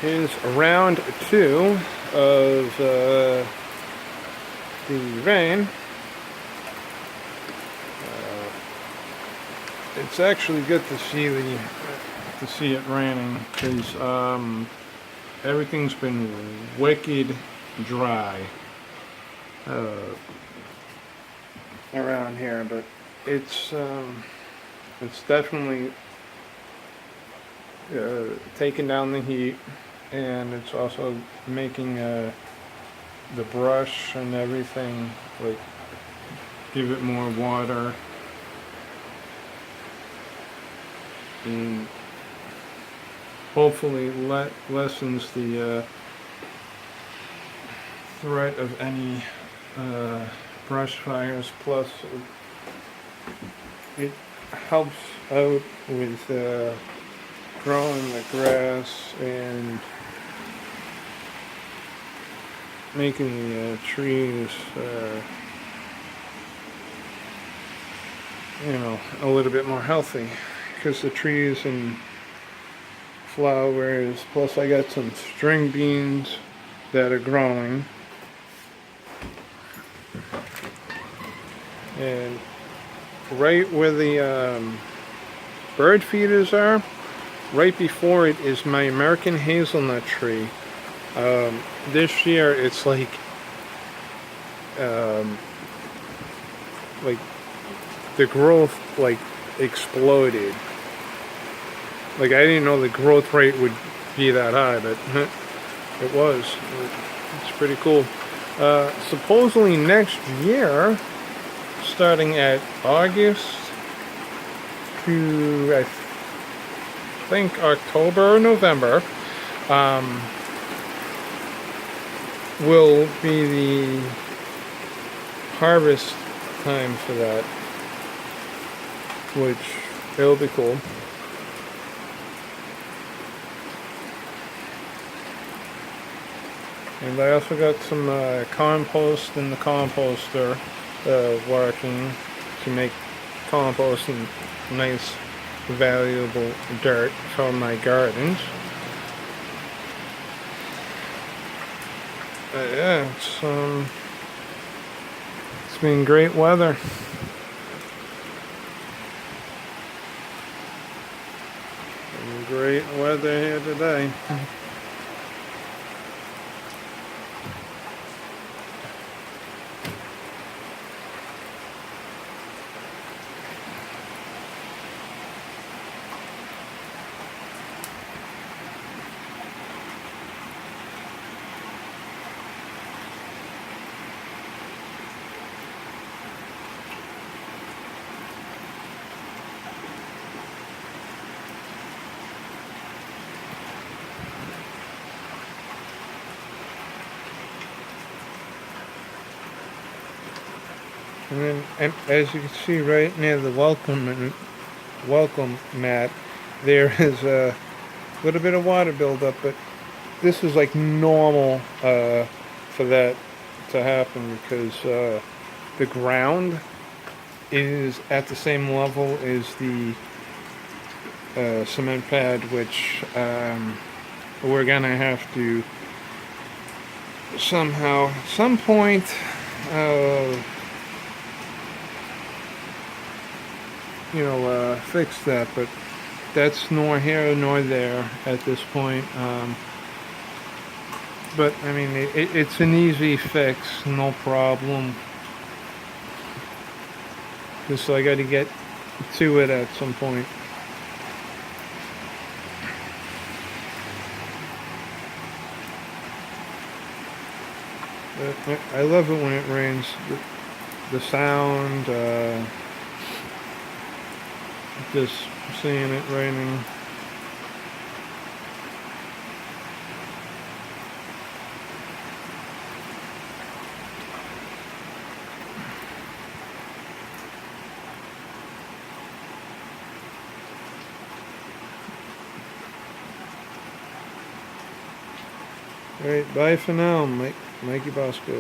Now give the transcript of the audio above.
is round 2 of the rain. It's actually good to see it raining because everything's been wicked dry around here, but it's definitely taking down the heat, and it's also making the brush and everything, like, give it more water, and hopefully lessens the threat of any brush fires. Plus it helps out with growing the grass and making the trees a little bit more healthy, because the trees and flowers, plus I got some string beans that are growing, and right where the bird feeders are, right before it is my American hazelnut tree. This year it's like the growth like exploded. Like, I didn't know the growth rate would be that high, but it was. It's pretty cool. Supposedly next year, starting at August to I think October or November, will be the harvest time for that, which it'll be cool. And I also got some compost in the composter working to make compost and nice, valuable dirt for my gardens. Yeah, it's been great weather. Great weather here today. And then, as you can see right near the welcome mat, there is a little bit of water buildup, but this is like normal for that to happen, because the ground is at the same level as the cement pad, which we're gonna have to somehow, at some point, fix that, but that's nor here nor there at this point. But I mean, it's an easy fix, no problem. Just I got to get to it at some point. I love it when it rains. The sound, just seeing it raining. Alright, bye for now, Mikey Bosco.